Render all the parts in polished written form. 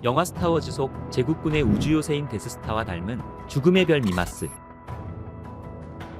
영화 스타워즈 속 제국군의 우주요새인 데스스타와 닮은 죽음의 별 미마스.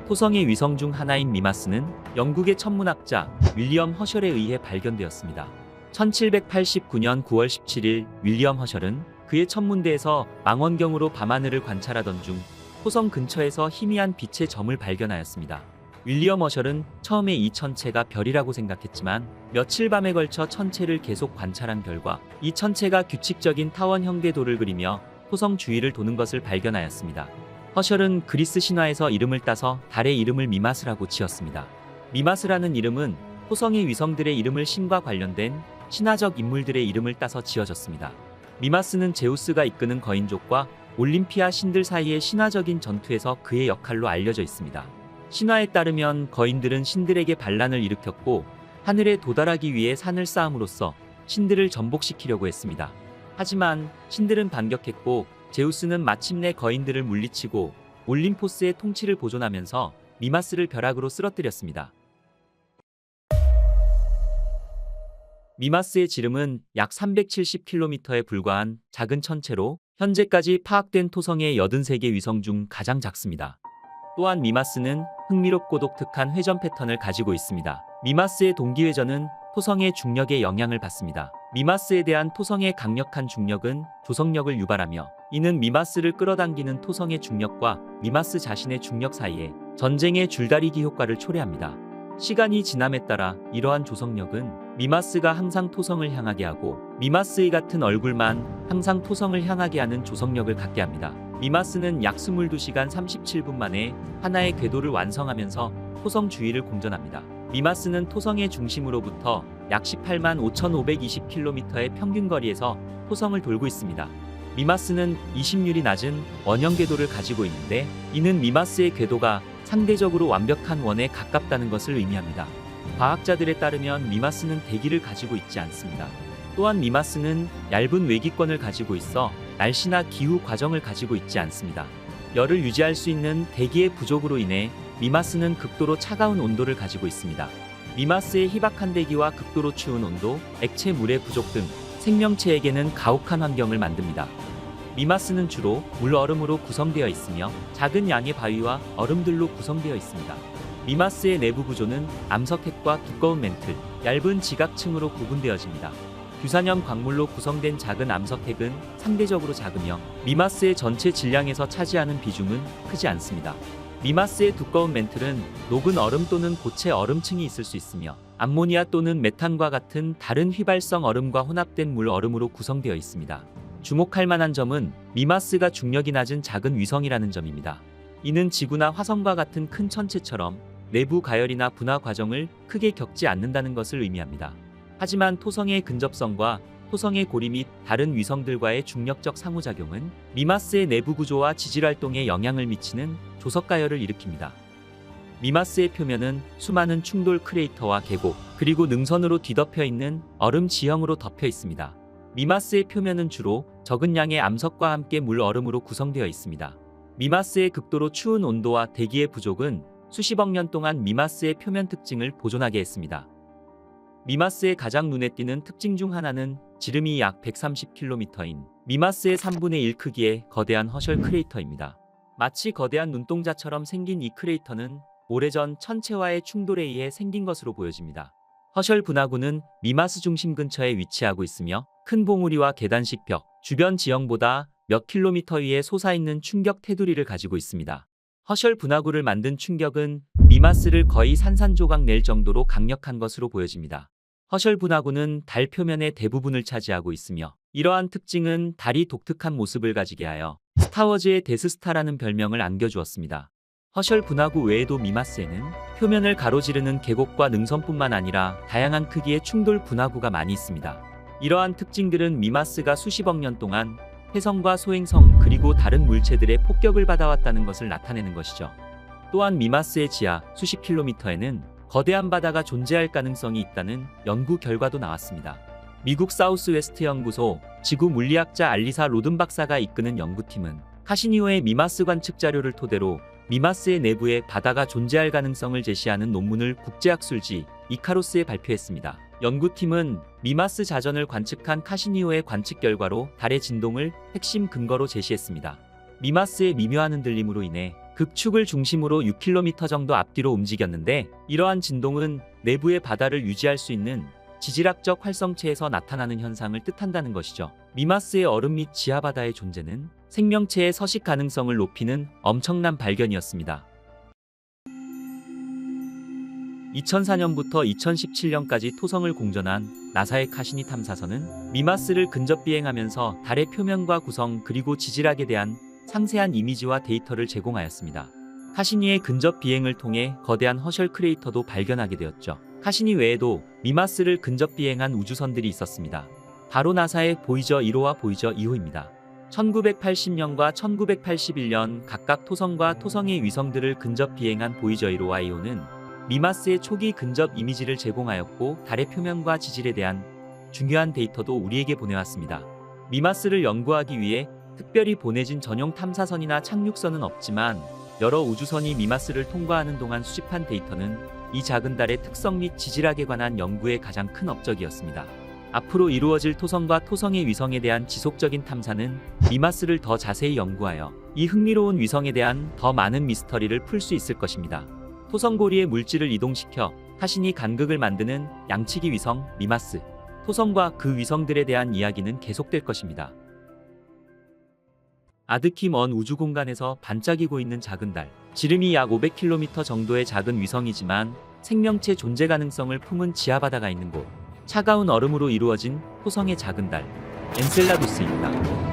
토성의 위성 중 하나인 미마스는 영국의 천문학자 윌리엄 허셜에 의해 발견되었습니다. 1789년 9월 17일 윌리엄 허셜은 그의 천문대에서 망원경으로 밤하늘을 관찰하던 중 토성 근처에서 희미한 빛의 점을 발견하였습니다. 윌리엄 허셜은 처음에 이 천체가 별이라고 생각했지만 며칠 밤에 걸쳐 천체를 계속 관찰한 결과 이 천체가 규칙적인 타원형 궤도를 그리며 토성 주위를 도는 것을 발견하였습니다. 허셜은 그리스 신화에서 이름을 따서 달의 이름을 미마스라고 지었습니다. 미마스라는 이름은 토성의 위성들의 이름을 신과 관련된 신화적 인물들의 이름을 따서 지어졌습니다. 미마스는 제우스가 이끄는 거인족과 올림피아 신들 사이의 신화적인 전투에서 그의 역할로 알려져 있습니다. 신화에 따르면 거인들은 신들에게 반란을 일으켰고 하늘에 도달하기 위해 산을 쌓음으로써 신들을 전복시키려고 했습니다. 하지만 신들은 반격했고 제우스는 마침내 거인들을 물리치고 올림포스의 통치를 보존하면서 미마스를 벼락으로 쓰러뜨렸습니다. 미마스의 지름은 약 370km에 불과한 작은 천체로 현재까지 파악된 토성의 83개 위성 중 가장 작습니다. 또한 미마스는 흥미롭고 독특한 회전 패턴을 가지고 있습니다. 미마스의 동기회전은 토성의 중력에 영향을 받습니다. 미마스에 대한 토성의 강력한 중력은 조성력을 유발하며 이는 미마스를 끌어당기는 토성의 중력과 미마스 자신의 중력 사이에 전쟁의 줄다리기 효과를 초래합니다. 시간이 지남에 따라 이러한 조성력은 미마스가 항상 토성을 향하게 하고 미마스의 같은 얼굴만 항상 토성을 향하게 하는 조성력을 갖게 합니다. 미마스는 약 22시간 37분 만에 하나의 궤도를 완성하면서 토성 주위를 공전합니다. 미마스는 토성의 중심으로부터 약 18만 5,520km의 평균 거리에서 토성을 돌고 있습니다. 미마스는 이심률이 낮은 원형 궤도를 가지고 있는데 이는 미마스의 궤도가 상대적으로 완벽한 원에 가깝다는 것을 의미합니다. 과학자들에 따르면 미마스는 대기를 가지고 있지 않습니다. 또한 미마스는 얇은 외기권을 가지고 있어 날씨나 기후 과정을 가지고 있지 않습니다. 열을 유지할 수 있는 대기의 부족으로 인해 미마스는 극도로 차가운 온도를 가지고 있습니다. 미마스의 희박한 대기와 극도로 추운 온도, 액체 물의 부족 등 생명체에게는 가혹한 환경을 만듭니다. 미마스는 주로 물 얼음으로 구성되어 있으며 작은 양의 바위와 얼음들로 구성되어 있습니다. 미마스의 내부 구조는 암석핵과 두꺼운 멘틀, 얇은 지각층으로 구분되어집니다. 규산염 광물로 구성된 작은 암석핵은 상대적으로 작으며 미마스의 전체 질량에서 차지하는 비중은 크지 않습니다. 미마스의 두꺼운 멘틀은 녹은 얼음 또는 고체 얼음층이 있을 수 있으며 암모니아 또는 메탄과 같은 다른 휘발성 얼음과 혼합된 물 얼음으로 구성되어 있습니다. 주목할 만한 점은 미마스가 중력이 낮은 작은 위성이라는 점입니다. 이는 지구나 화성과 같은 큰 천체처럼 내부 가열이나 분화 과정을 크게 겪지 않는다는 것을 의미합니다. 하지만 토성의 근접성과 토성의 고리 및 다른 위성들과의 중력적 상호작용은 미마스의 내부 구조와 지질 활동에 영향을 미치는 조석 가열을 일으킵니다. 미마스의 표면은 수많은 충돌 크레이터와 계곡, 그리고 능선으로 뒤덮여 있는 얼음 지형으로 덮여 있습니다. 미마스의 표면은 주로 적은 양의 암석과 함께 물 얼음으로 구성되어 있습니다. 미마스의 극도로 추운 온도와 대기의 부족은 수십억 년 동안 미마스의 표면 특징을 보존하게 했습니다. 미마스의 가장 눈에 띄는 특징 중 하나는 지름이 약 130km인 미마스의 3분의 1 크기의 거대한 허셜 크레이터입니다. 마치 거대한 눈동자처럼 생긴 이 크레이터는 오래전 천체와의 충돌에 의해 생긴 것으로 보여집니다. 허셜 분화구는 미마스 중심 근처에 위치하고 있으며 큰 봉우리와 계단식 벽, 주변 지형보다 몇 킬로미터 위에 솟아있는 충격 테두리를 가지고 있습니다. 허셜 분화구를 만든 충격은 미마스를 거의 산산조각 낼 정도로 강력한 것으로 보여집니다. 허셜 분화구는 달 표면의 대부분을 차지하고 있으며 이러한 특징은 달이 독특한 모습을 가지게 하여 스타워즈의 데스스타라는 별명을 안겨주었습니다. 허셜 분화구 외에도 미마스에는 표면을 가로지르는 계곡과 능선뿐만 아니라 다양한 크기의 충돌 분화구가 많이 있습니다. 이러한 특징들은 미마스가 수십억 년 동안 혜성과 소행성 그리고 다른 물체들의 폭격을 받아왔다는 것을 나타내는 것이죠. 또한 미마스의 지하 수십 킬로미터에는 거대한 바다가 존재할 가능성이 있다는 연구 결과도 나왔습니다. 미국 사우스웨스트 연구소 지구 물리학자 알리사 로든 박사가 이끄는 연구팀은 카시니오의 미마스 관측 자료를 토대로 미마스의 내부에 바다가 존재할 가능성을 제시하는 논문을 국제학술지 이카로스에 발표했습니다. 연구팀은 미마스 자전을 관측한 카시니오의 관측 결과로 달의 진동을 핵심 근거로 제시했습니다. 미마스의 미묘한 흔들림으로 인해 극축을 중심으로 6km 정도 앞뒤로 움직였는데, 이러한 진동은 내부의 바다를 유지할 수 있는 지질학적 활성체에서 나타나는 현상을 뜻한다는 것이죠. 미마스의 얼음 및 지하바다의 존재는 생명체의 서식 가능성을 높이는 엄청난 발견이었습니다. 2004년부터 2017년까지 토성을 공전한 나사의 카시니 탐사선은 미마스를 근접 비행하면서 달의 표면과 구성 그리고 지질학에 대한 상세한 이미지와 데이터를 제공하였습니다. 카시니의 근접 비행을 통해 거대한 허셜 크레이터도 발견하게 되었죠. 카시니 외에도 미마스를 근접 비행한 우주선들이 있었습니다. 바로 나사의 보이저 1호와 보이저 2호입니다. 1980년과 1981년 각각 토성과 토성의 위성들을 근접 비행한 보이저 1호와 2호는 미마스의 초기 근접 이미지를 제공하였고, 달의 표면과 지질에 대한 중요한 데이터도 우리에게 보내왔습니다. 미마스를 연구하기 위해 특별히 보내진 전용 탐사선이나 착륙선은 없지만, 여러 우주선이 미마스를 통과하는 동안 수집한 데이터는 이 작은 달의 특성 및 지질학에 관한 연구의 가장 큰 업적이었습니다. 앞으로 이루어질 토성과 토성의 위성에 대한 지속적인 탐사는 미마스를 더 자세히 연구하여 이 흥미로운 위성에 대한 더 많은 미스터리를 풀 수 있을 것입니다. 토성고리의 물질을 이동시켜 카시니 간극을 만드는 양치기 위성 미마스, 토성과 그 위성들에 대한 이야기는 계속될 것입니다. 아드키 먼 우주공간에서 반짝이고 있는 작은 달. 지름이 약 500km 정도의 작은 위성이지만 생명체 존재 가능성을 품은 지하바다가 있는 곳. 차가운 얼음으로 이루어진 토성의 작은 달, 엔셀라두스입니다.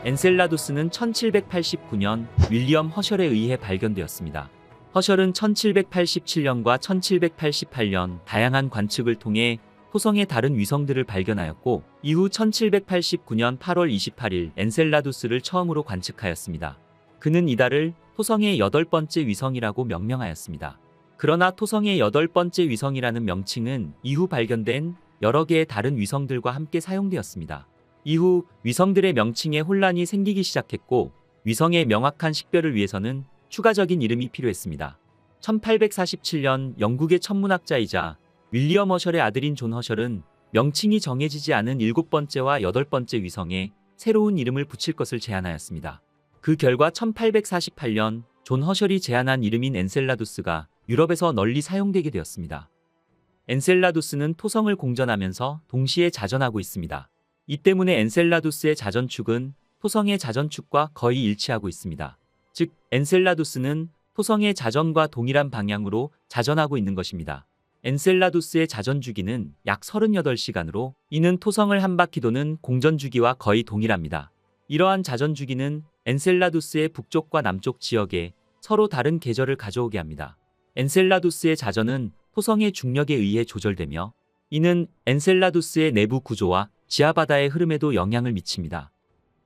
엔셀라두스는 1789년 윌리엄 허셜에 의해 발견되었습니다. 허셜은 1787년과 1788년 다양한 관측을 통해 토성의 다른 위성들을 발견하였고, 이후 1789년 8월 28일 엔셀라두스를 처음으로 관측하였습니다. 그는 이 달을 토성의 8번째 위성이라고 명명하였습니다. 그러나 토성의 8번째 위성이라는 명칭은 이후 발견된 여러 개의 다른 위성들과 함께 사용되었습니다. 이후 위성들의 명칭에 혼란이 생기기 시작했고, 위성의 명확한 식별을 위해서는 추가적인 이름이 필요했습니다. 1847년 영국의 천문학자이자 윌리엄 허셜의 아들인 존 허셜은 명칭이 정해지지 않은 7번째와 8번째 위성에 새로운 이름을 붙일 것을 제안하였습니다. 그 결과 1848년 존 허셜이 제안한 이름인 엔셀라두스가 유럽에서 널리 사용되게 되었습니다. 엔셀라두스는 토성을 공전하면서 동시에 자전하고 있습니다. 이 때문에 엔셀라두스의 자전축은 토성의 자전축과 거의 일치하고 있습니다. 즉, 엔셀라두스는 토성의 자전과 동일한 방향으로 자전하고 있는 것입니다. 엔셀라두스의 자전 주기는 약 38시간으로, 이는 토성을 한 바퀴 도는 공전 주기와 거의 동일합니다. 이러한 자전 주기는 엔셀라두스의 북쪽과 남쪽 지역에 서로 다른 계절을 가져오게 합니다. 엔셀라두스의 자전은 토성의 중력에 의해 조절되며, 이는 엔셀라두스의 내부 구조와 지하바다의 흐름에도 영향을 미칩니다.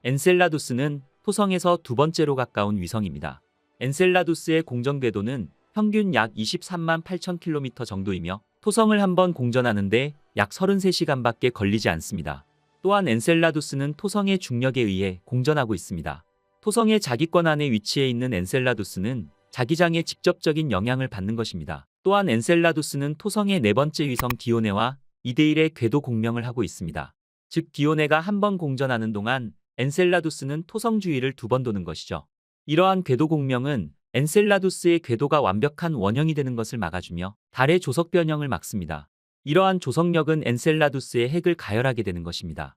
엔셀라두스는 토성에서 두 번째로 가까운 위성입니다. 엔셀라두스의 공전 궤도는 평균 약 23만 8천 km 정도이며 토성을 한 번 공전하는데 약 33시간밖에 걸리지 않습니다. 또한 엔셀라두스는 토성의 중력에 의해 공전하고 있습니다. 토성의 자기권 안에 위치해 있는 엔셀라두스는 자기장에 직접적인 영향을 받는 것입니다. 또한 엔셀라두스는 토성의 네 번째 위성 디오네와 2대1의 궤도 공명을 하고 있습니다. 즉, 디오네가 한 번 공전하는 동안 엔셀라두스는 토성 주위를 2번 도는 것이죠. 이러한 궤도 공명은 엔셀라두스의 궤도가 완벽한 원형이 되는 것을 막아주며 달의 조석 변형을 막습니다. 이러한 조석력은 엔셀라두스의 핵을 가열하게 되는 것입니다.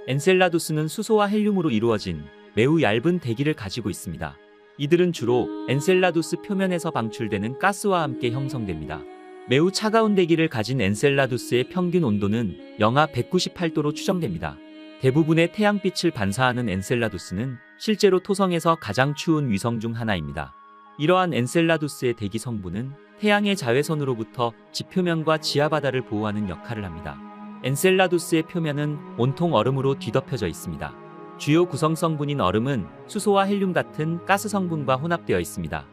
엔셀라두스는 수소와 헬륨으로 이루어진 매우 얇은 대기를 가지고 있습니다. 이들은 주로 엔셀라두스 표면에서 방출되는 가스와 함께 형성됩니다. 매우 차가운 대기를 가진 엔셀라두스의 평균 온도는 영하 198도로 추정됩니다. 대부분의 태양빛을 반사하는 엔셀라두스는 실제로 토성에서 가장 추운 위성 중 하나입니다. 이러한 엔셀라두스의 대기 성분은 태양의 자외선으로부터 지표면과 지하바다를 보호하는 역할을 합니다. 엔셀라두스의 표면은 온통 얼음으로 뒤덮여져 있습니다. 주요 구성 성분인 얼음은 수소와 헬륨 같은 가스 성분과 혼합되어 있습니다.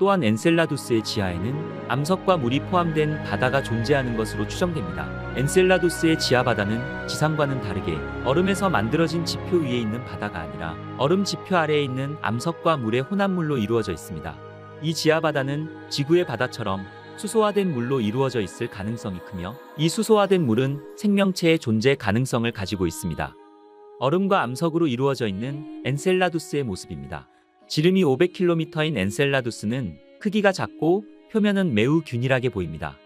또한 엔셀라두스의 지하에는 암석과 물이 포함된 바다가 존재하는 것으로 추정됩니다. 엔셀라두스의 지하바다는 지상과는 다르게 얼음에서 만들어진 지표 위에 있는 바다가 아니라 얼음 지표 아래에 있는 암석과 물의 혼합물로 이루어져 있습니다. 이 지하바다는 지구의 바다처럼 수소화된 물로 이루어져 있을 가능성이 크며 이 수소화된 물은 생명체의 존재 가능성을 가지고 있습니다. 얼음과 암석으로 이루어져 있는 엔셀라두스의 모습입니다. 지름이 500km인 엔셀라두스는 크기가 작고 표면은 매우 균일하게 보입니다.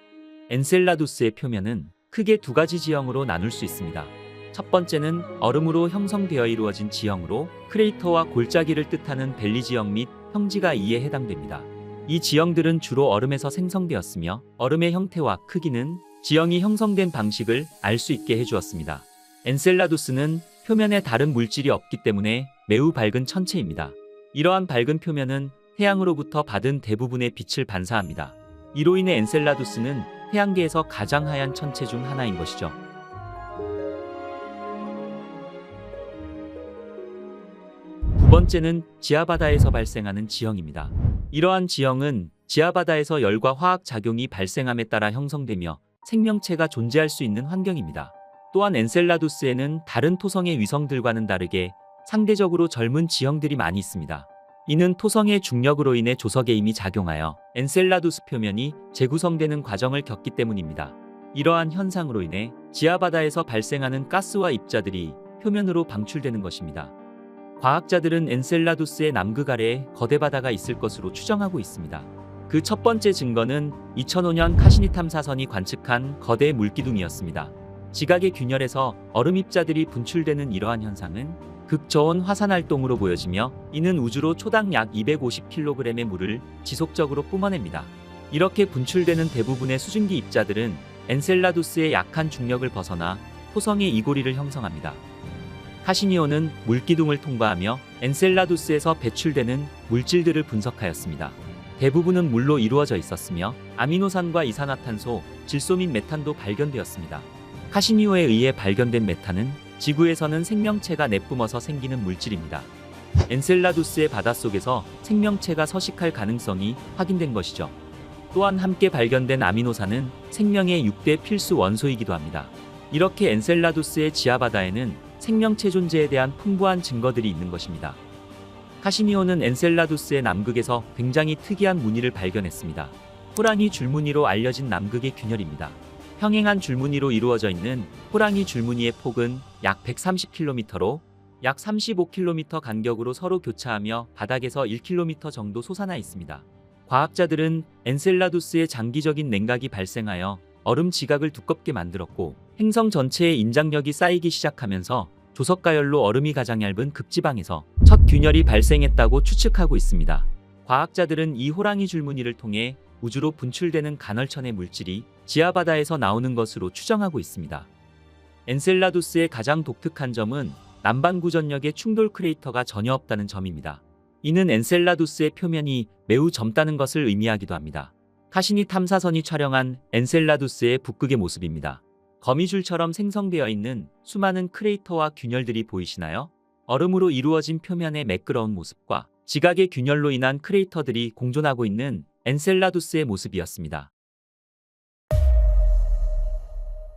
엔셀라두스의 표면은 크게 두 가지 지형으로 나눌 수 있습니다. 첫 번째는 얼음으로 형성되어 이루어진 지형으로 크레이터와 골짜기를 뜻하는 밸리 지형 및 평지가 이에 해당됩니다. 이 지형들은 주로 얼음에서 생성되었으며 얼음의 형태와 크기는 지형이 형성된 방식을 알 수 있게 해주었습니다. 엔셀라두스는 표면에 다른 물질이 없기 때문에 매우 밝은 천체입니다. 이러한 밝은 표면은 태양으로부터 받은 대부분의 빛을 반사합니다. 이로 인해 엔셀라두스는 태양계에서 가장 하얀 천체 중 하나인 것이죠. 두 번째는 지하바다에서 발생하는 지형입니다. 이러한 지형은 지하바다에서 열과 화학 작용이 발생함에 따라 형성되며 생명체가 존재할 수 있는 환경입니다. 또한 엔셀라두스에는 다른 토성의 위성들과는 다르게 상대적으로 젊은 지형들이 많이 있습니다. 이는 토성의 중력으로 인해 조석에 힘이 작용하여 엔셀라두스 표면이 재구성되는 과정을 겪기 때문입니다. 이러한 현상으로 인해 지하바다에서 발생하는 가스와 입자들이 표면으로 방출되는 것입니다. 과학자들은 엔셀라두스의 남극 아래에 거대 바다가 있을 것으로 추정하고 있습니다. 그 첫 번째 증거는 2005년 카시니 탐사선이 관측한 거대 물기둥이었습니다. 지각의 균열에서 얼음 입자들이 분출되는 이러한 현상은 극저온 화산 활동으로 보여지며 이는 우주로 초당 약 250kg의 물을 지속적으로 뿜어냅니다. 이렇게 분출되는 대부분의 수증기 입자들은 엔셀라두스의 약한 중력을 벗어나 토성의 이고리를 형성합니다. 카시니오는 물기둥을 통과하며 엔셀라두스에서 배출되는 물질들을 분석하였습니다. 대부분은 물로 이루어져 있었으며 아미노산과 이산화탄소, 질소 및 메탄도 발견되었습니다. 카시니오에 의해 발견된 메탄은 지구에서는 생명체가 내뿜어서 생기는 물질입니다. 엔셀라두스의 바닷속에서 생명체가 서식할 가능성이 확인된 것이죠. 또한 함께 발견된 아미노산은 생명의 6대 필수 원소이기도 합니다. 이렇게 엔셀라두스의 지하바다에는 생명체 존재에 대한 풍부한 증거들이 있는 것입니다. 카시니오는 엔셀라두스의 남극에서 굉장히 특이한 무늬를 발견했습니다. 호랑이 줄무늬로 알려진 남극의 균열입니다. 평행한 줄무늬로 이루어져 있는 호랑이 줄무늬의 폭은 약 130km로 약 35km 간격으로 서로 교차하며 바닥에서 1km 정도 솟아나 있습니다. 과학자들은 엔셀라두스의 장기적인 냉각이 발생하여 얼음 지각을 두껍게 만들었고 행성 전체에 인장력이 쌓이기 시작하면서 조석가열로 얼음이 가장 얇은 극지방에서 첫 균열이 발생했다고 추측하고 있습니다. 과학자들은 이 호랑이 줄무늬를 통해 우주로 분출되는 간헐천의 물질이 지하바다에서 나오는 것으로 추정하고 있습니다. 엔셀라두스의 가장 독특한 점은 남반구전역의 충돌 크레이터가 전혀 없다는 점입니다. 이는 엔셀라두스의 표면이 매우 젊다는 것을 의미하기도 합니다. 카시니 탐사선이 촬영한 엔셀라두스의 북극의 모습입니다. 거미줄처럼 생성되어 있는 수많은 크레이터와 균열들이 보이시나요? 얼음으로 이루어진 표면의 매끄러운 모습과 지각의 균열로 인한 크레이터들이 공존하고 있는 엔셀라두스의 모습이었습니다.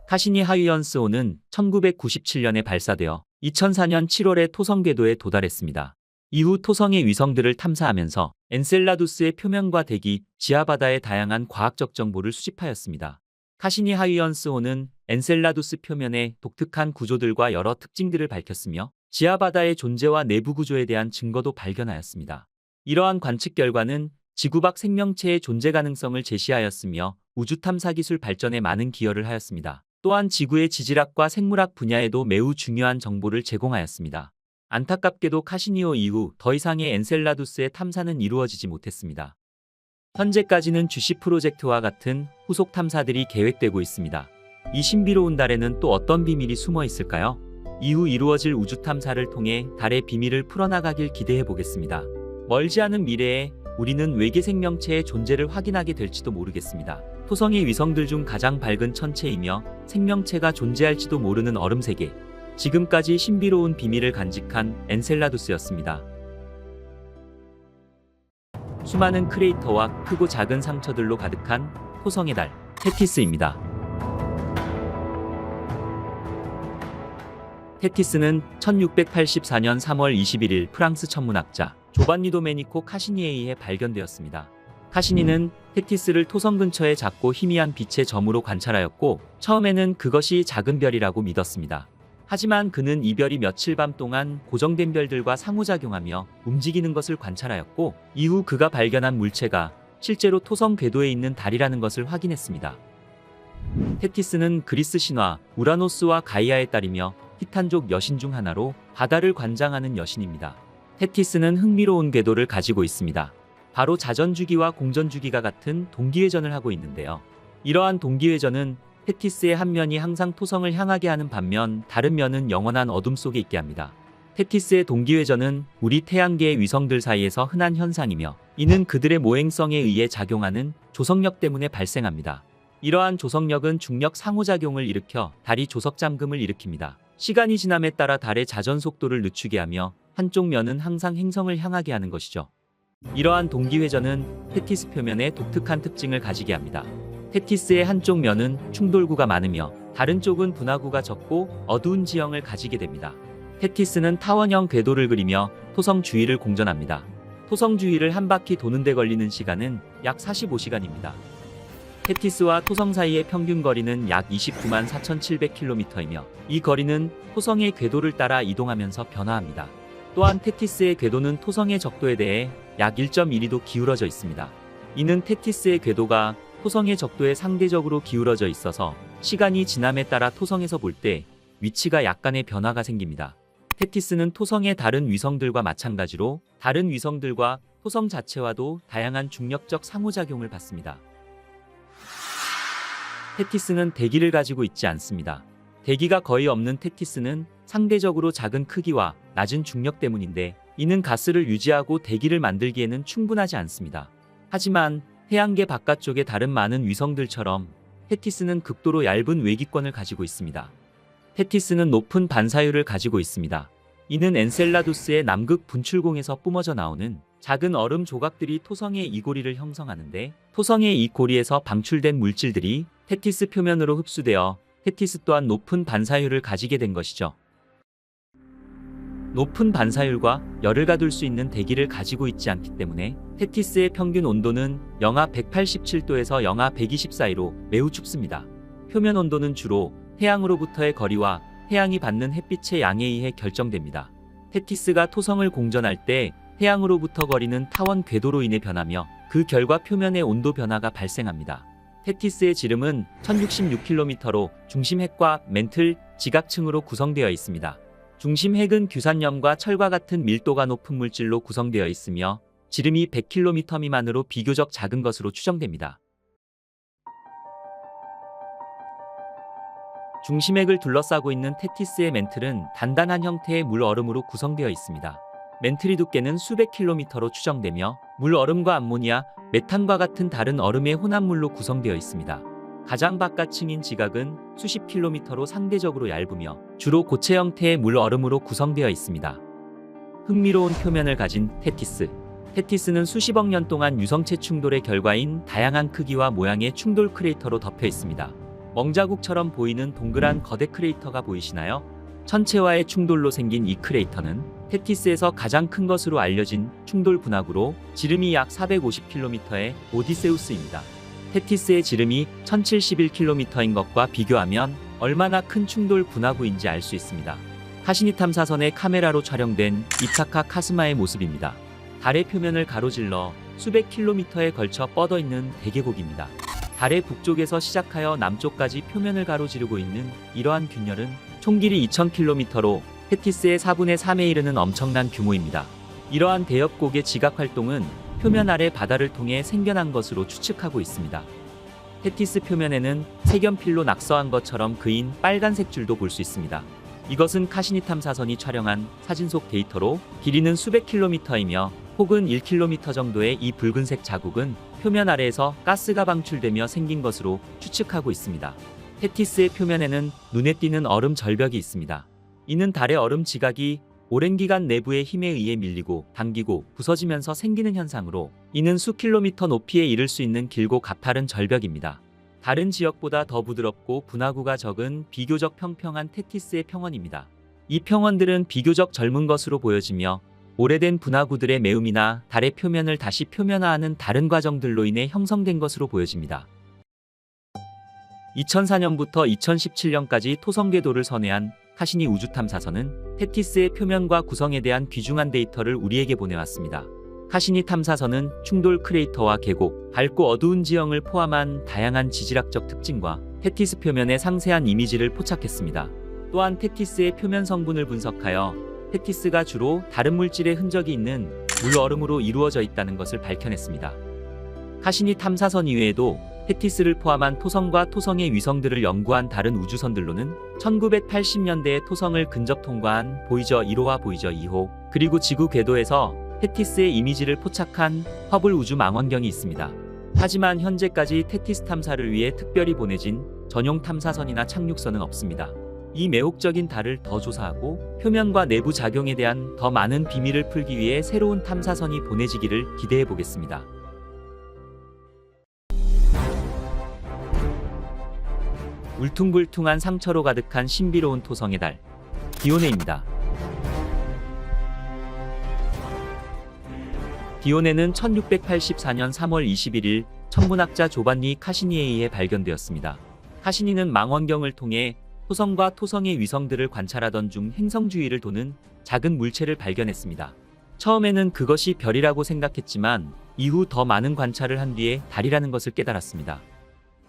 카시니 하이언스5는 1997년에 발사되어 2004년 7월에 토성 궤도에 도달했습니다. 이후 토성의 위성들을 탐사하면서 엔셀라두스의 표면과 대기, 지하바다의 다양한 과학적 정보를 수집하였습니다. 카시니 하이언스5는 엔셀라두스 표면의 독특한 구조들과 여러 특징들을 밝혔으며 지하바다의 존재와 내부 구조에 대한 증거도 발견하였습니다. 이러한 관측 결과는 지구 밖 생명체의 존재 가능성을 제시하였으며 우주 탐사 기술 발전에 많은 기여를 하였습니다. 또한 지구의 지질학과 생물학 분야에도 매우 중요한 정보를 제공하였습니다. 안타깝게도 카시니오 이후 더 이상의 엔셀라두스의 탐사는 이루어지지 못했습니다. 현재까지는 주시 프로젝트와 같은 후속 탐사들이 계획되고 있습니다. 이 신비로운 달에는 또 어떤 비밀이 숨어 있을까요? 이후 이루어질 우주 탐사를 통해 달의 비밀을 풀어나가길 기대해 보겠습니다. 멀지 않은 미래에 우리는 외계 생명체의 존재를 확인하게 될지도 모르겠습니다. 토성의 위성들 중 가장 밝은 천체이며 생명체가 존재할지도 모르는 얼음 세계. 지금까지 신비로운 비밀을 간직한 엔셀라두스였습니다. 수많은 크레이터와 크고 작은 상처들로 가득한 토성의 달, 테티스입니다. 테티스는 1684년 3월 21일 프랑스 천문학자 조반니 도메니코 카시니에 의해 발견되었습니다. 카시니는 테티스를 토성 근처의 작고 희미한 빛의 점으로 관찰하였고 처음에는 그것이 작은 별이라고 믿었습니다. 하지만 그는 이 별이 며칠 밤 동안 고정된 별들과 상호작용하며 움직이는 것을 관찰하였고 이후 그가 발견한 물체가 실제로 토성 궤도에 있는 달이라는 것을 확인했습니다. 테티스는 그리스 신화 우라노스와 가이아의 딸이며 티탄족 여신 중 하나로 바다를 관장하는 여신입니다. 테티스는 흥미로운 궤도를 가지고 있습니다. 바로 자전주기와 공전주기가 같은 동기회전을 하고 있는데요. 이러한 동기회전은 테티스의 한 면이 항상 토성을 향하게 하는 반면 다른 면은 영원한 어둠 속에 있게 합니다. 테티스의 동기회전은 우리 태양계의 위성들 사이에서 흔한 현상이며 이는 그들의 모행성에 의해 작용하는 조석력 때문에 발생합니다. 이러한 조석력은 중력 상호작용을 일으켜 달이 조석 잠금을 일으킵니다. 시간이 지남에 따라 달의 자전 속도를 늦추게 하며 한쪽 면은 항상 행성을 향하게 하는 것이죠. 이러한 동기회전은 테티스 표면에 독특한 특징을 가지게 합니다. 테티스의 한쪽 면은 충돌구가 많으며 다른 쪽은 분화구가 적고 어두운 지형을 가지게 됩니다. 테티스는 타원형 궤도를 그리며 토성 주위를 공전합니다. 토성 주위를 한 바퀴 도는 데 걸리는 시간은 약 45시간입니다. 테티스와 토성 사이의 평균 거리는 약 29만 4,700km이며 이 거리는 토성의 궤도를 따라 이동하면서 변화합니다. 또한 테티스의 궤도는 토성의 적도에 대해 약 1.12도 기울어져 있습니다. 이는 테티스의 궤도가 토성의 적도에 상대적으로 기울어져 있어서 시간이 지남에 따라 토성에서 볼 때 위치가 약간의 변화가 생깁니다. 테티스는 토성의 다른 위성들과 마찬가지로 다른 위성들과 토성 자체와도 다양한 중력적 상호작용을 받습니다. 테티스는 대기를 가지고 있지 않습니다. 대기가 거의 없는 테티스는 상대적으로 작은 크기와 낮은 중력 때문인데 이는 가스를 유지하고 대기를 만들기에는 충분하지 않습니다. 하지만 태양계 바깥쪽의 다른 많은 위성들처럼 테티스는 극도로 얇은 외기권을 가지고 있습니다. 테티스는 높은 반사율을 가지고 있습니다. 이는 엔셀라두스의 남극 분출공에서 뿜어져 나오는 작은 얼음 조각들이 토성의 이고리를 형성하는데 토성의 이 고리에서 방출된 물질들이 테티스 표면으로 흡수되어 테티스 또한 높은 반사율을 가지게 된 것이죠. 높은 반사율과 열을 가둘 수 있는 대기를 가지고 있지 않기 때문에 테티스의 평균 온도는 영하 187도에서 영하 120 사이로 매우 춥습니다. 표면 온도는 주로 태양으로부터의 거리와 태양이 받는 햇빛의 양에 의해 결정됩니다. 테티스가 토성을 공전할 때 태양으로부터 거리는 타원 궤도로 인해 변하며 그 결과 표면의 온도 변화가 발생합니다. 테티스의 지름은 1066km로 중심핵과 멘틀, 지각층으로 구성되어 있습니다. 중심핵은 규산염과 철과 같은 밀도가 높은 물질로 구성되어 있으며 지름이 100km 미만으로 비교적 작은 것으로 추정됩니다. 중심핵을 둘러싸고 있는 테티스의 멘틀은 단단한 형태의 물얼음으로 구성되어 있습니다. 멘틀의 두께는 수백 킬로미터로 추정되며 물얼음과 암모니아, 메탄과 같은 다른 얼음의 혼합물로 구성되어 있습니다. 가장 바깥층인 지각은 수십 킬로미터로 상대적으로 얇으며 주로 고체 형태의 물얼음으로 구성되어 있습니다. 흥미로운 표면을 가진 테티스. 테티스는 수십억 년 동안 유성체 충돌의 결과인 다양한 크기와 모양의 충돌 크레이터로 덮여 있습니다. 멍자국처럼 보이는 동그란 거대 크레이터가 보이시나요? 천체와의 충돌로 생긴 이 크레이터는 테티스에서 가장 큰 것으로 알려진 충돌 분화구로 지름이 약 450km의 오디세우스입니다. 테티스의 지름이 1071km인 것과 비교하면 얼마나 큰 충돌 분화구인지 알 수 있습니다. 카시니 탐사선의 카메라로 촬영된 이타카 카스마의 모습입니다. 달의 표면을 가로질러 수백 킬로미터에 걸쳐 뻗어 있는 대계곡입니다. 달의 북쪽에서 시작하여 남쪽까지 표면을 가로지르고 있는 이러한 균열은 총 길이 2000km로 테티스의 4분의 3에 이르는 엄청난 규모입니다. 이러한 대엽곡의 지각 활동은 표면 아래 바다를 통해 생겨난 것으로 추측하고 있습니다. 테티스 표면에는 색연필로 낙서한 것처럼 그인 빨간색 줄도 볼 수 있습니다. 이것은 카시니 탐사선이 촬영한 사진 속 데이터로 길이는 수백 킬로미터이며 혹은 1km 정도의 이 붉은색 자국은 표면 아래에서 가스가 방출되며 생긴 것으로 추측하고 있습니다. 테티스의 표면에는 눈에 띄는 얼음 절벽이 있습니다. 이는 달의 얼음 지각이 오랜 기간 내부의 힘에 의해 밀리고 당기고 부서지면서 생기는 현상으로 이는 수 킬로미터 높이에 이를 수 있는 길고 가파른 절벽입니다. 다른 지역보다 더 부드럽고 분화구가 적은 비교적 평평한 테티스의 평원입니다. 이 평원들은 비교적 젊은 것으로 보여지며 오래된 분화구들의 매움이나 달의 표면을 다시 표면화하는 다른 과정들로 인해 형성된 것으로 보여집니다. 2004년부터 2017년까지 토성 궤도를 선회한 카시니 우주탐사선은 테티스의 표면과 구성에 대한 귀중한 데이터를 우리에게 보내왔습니다. 카시니 탐사선은 충돌 크레이터와 계곡, 밝고 어두운 지형을 포함한 다양한 지질학적 특징과 테티스 표면의 상세한 이미지를 포착했습니다. 또한 테티스의 표면 성분을 분석하여 테티스가 주로 다른 물질의 흔적이 있는 물얼음으로 이루어져 있다는 것을 밝혀냈습니다. 카시니 탐사선 이외에도 테티스를 포함한 토성과 토성의 위성들을 연구한 다른 우주선들로는 1980년대에 토성을 근접 통과한 보이저 1호와 보이저 2호, 그리고 지구 궤도에서 테티스의 이미지를 포착한 허블 우주 망원경이 있습니다. 하지만 현재까지 테티스 탐사를 위해 특별히 보내진 전용 탐사선이나 착륙선은 없습니다. 이 매혹적인 달을 더 조사하고 표면과 내부 작용에 대한 더 많은 비밀을 풀기 위해 새로운 탐사선이 보내지기를 기대해 보겠습니다. 울퉁불퉁한 상처로 가득한 신비로운 토성의 달, 디오네입니다. 디오네는 1684년 3월 21일 천문학자 조반니 카시니에 의해 발견되었습니다. 카시니는 망원경을 통해 토성과 토성의 위성들을 관찰하던 중 행성 주위를 도는 작은 물체를 발견했습니다. 처음에는 그것이 별이라고 생각했지만 이후 더 많은 관찰을 한 뒤에 달이라는 것을 깨달았습니다.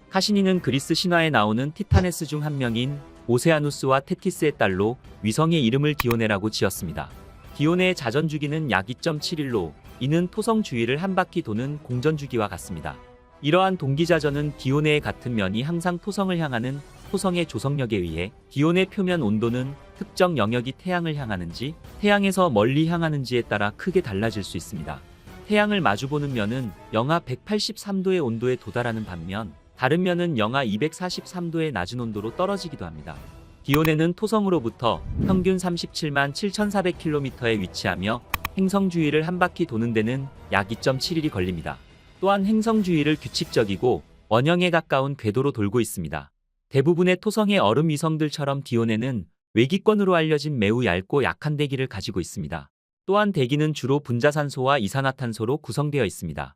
카시니는 그리스 신화에 나오는 티타네스 중 한 명인 오세아누스와 테티스의 딸로 위성의 이름을 디오네라고 지었습니다. 디오네의 자전 주기는 약 2.7일로 이는 토성 주위를 한 바퀴 도는 공전 주기와 같습니다. 이러한 동기자전은 디오네의 같은 면이 항상 토성을 향하는 토성의 조성력에 의해 디오네 표면 온도는 특정 영역이 태양을 향하는지 태양에서 멀리 향하는지에 따라 크게 달라질 수 있습니다. 태양을 마주보는 면은 영하 183도의 온도에 도달하는 반면 다른 면은 영하 243도의 낮은 온도로 떨어지기도 합니다. 디오네는 토성으로부터 평균 37만 7,400km에 위치하며 행성 주위를 한 바퀴 도는 데는 약 2.7일이 걸립니다. 또한 행성 주위를 규칙적이고 원형에 가까운 궤도로 돌고 있습니다. 대부분의 토성의 얼음 위성들처럼 디오네는 외기권으로 알려진 매우 얇고 약한 대기를 가지고 있습니다. 또한 대기는 주로 분자산소와 이산화탄소로 구성되어 있습니다.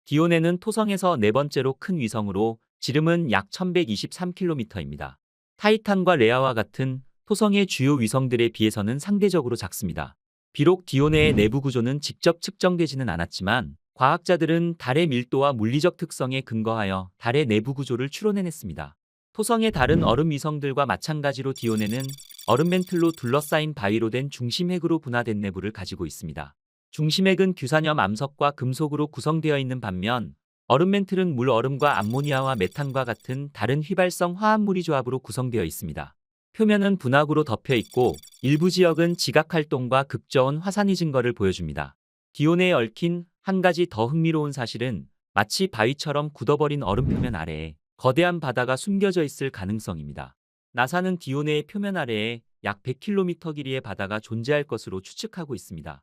디오네는 토성에서 네 번째로 큰 위성으로 지름은 약 1123km입니다. 타이탄과 레아와 같은 토성의 주요 위성들에 비해서는 상대적으로 작습니다. 비록 디오네의 내부 구조는 직접 측정되지는 않았지만 과학자들은 달의 밀도와 물리적 특성에 근거하여 달의 내부 구조를 추론해냈습니다. 토성의 다른 얼음 위성들과 마찬가지로 디오네는 얼음 멘틀로 둘러싸인 바위로 된 중심핵으로 분화된 내부를 가지고 있습니다. 중심핵은 규산염 암석과 금속으로 구성되어 있는 반면 얼음 멘틀은 물 얼음과 암모니아와 메탄과 같은 다른 휘발성 화합물이 조합으로 구성되어 있습니다. 표면은 분화구로 덮여 있고 일부 지역은 지각 활동과 극저온 화산이 증거를 보여줍니다. 디오네에 얽힌 한 가지 더 흥미로운 사실은 마치 바위처럼 굳어버린 얼음 표면 아래에 거대한 바다가 숨겨져 있을 가능성입니다. 나사는 디오네의 표면 아래에 약 100km 길이의 바다가 존재할 것으로 추측하고 있습니다.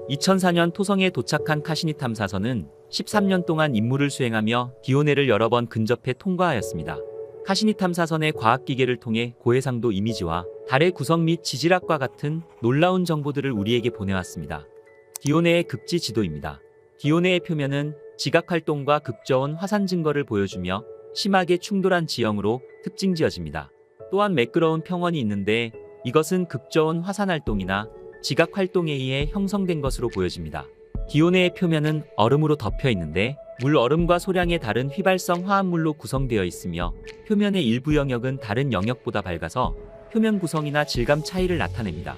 2004년 토성에 도착한 카시니 탐사선은 13년 동안 임무를 수행하며 디오네를 여러 번 근접해 통과하였습니다. 카시니 탐사선의 과학기계를 통해 고해상도 이미지와 달의 구성 및 지질학과 같은 놀라운 정보들을 우리에게 보내왔습니다. 디오네의 극지 지도입니다. 디오네의 표면은 지각활동과 극저온 화산 증거를 보여주며 심하게 충돌한 지형으로 특징지어집니다. 또한 매끄러운 평원이 있는데 이것은 극저온 화산활동이나 지각활동에 의해 형성된 것으로 보여집니다. 디오네의 표면은 얼음으로 덮여 있는데 물 얼음과 소량의 다른 휘발성 화합물로 구성되어 있으며 표면의 일부 영역은 다른 영역보다 밝아서 표면 구성이나 질감 차이를 나타냅니다.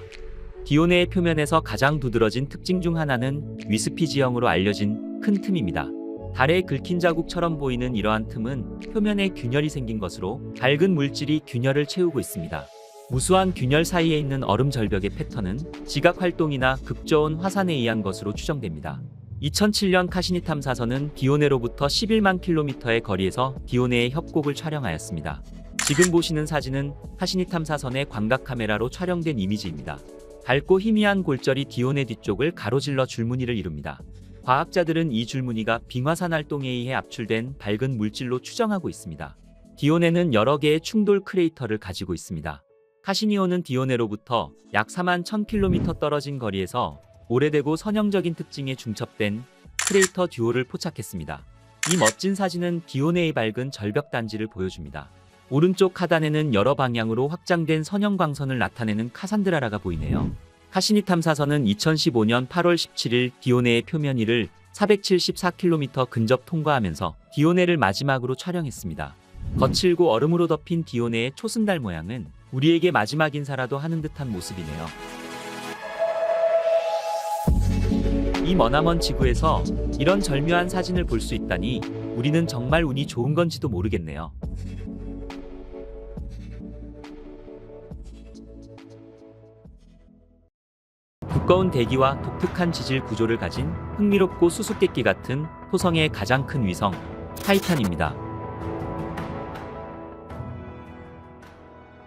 디오네의 표면에서 가장 두드러진 특징 중 하나는 위스피 지형으로 알려진 큰 틈입니다. 달에 긁힌 자국처럼 보이는 이러한 틈은 표면에 균열이 생긴 것으로 밝은 물질이 균열을 채우고 있습니다. 무수한 균열 사이에 있는 얼음 절벽의 패턴은 지각 활동이나 극저온 화산에 의한 것으로 추정됩니다. 2007년 카시니 탐사선은 디오네로부터 11만 킬로미터의 거리에서 디오네의 협곡을 촬영하였습니다. 지금 보시는 사진은 카시니 탐사선의 광각 카메라로 촬영된 이미지입니다. 밝고 희미한 골절이 디오네 뒤쪽을 가로질러 줄무늬를 이룹니다. 과학자들은 이 줄무늬가 빙화산 활동에 의해 압출된 밝은 물질로 추정하고 있습니다. 디오네는 여러 개의 충돌 크레이터를 가지고 있습니다. 카시니오는 디오네로부터 약 4만 1000km 떨어진 거리에서 오래되고 선형적인 특징에 중첩된 크레이터 듀오를 포착했습니다. 이 멋진 사진은 기온의 밝은 절벽 단지를 보여줍니다. 오른쪽 하단에는 여러 방향으로 확장된 선형 광선을 나타내는 카산드라라가 보이네요. 카시니 탐사선은 2015년 8월 17일 디오네의 표면 위를 474km 근접 통과하면서 디오네를 마지막으로 촬영했습니다. 거칠고 얼음으로 덮인 디오네의 초승달 모양은 우리에게 마지막 인사라도 하는 듯한 모습이네요. 이 머나먼 지구에서 이런 절묘한 사진을 볼 수 있다니 우리는 정말 운이 좋은 건지도 모르겠네요. 두꺼운 대기와 독특한 지질 구조를 가진 흥미롭고 수수께끼 같은 토성의 가장 큰 위성, 타이탄입니다.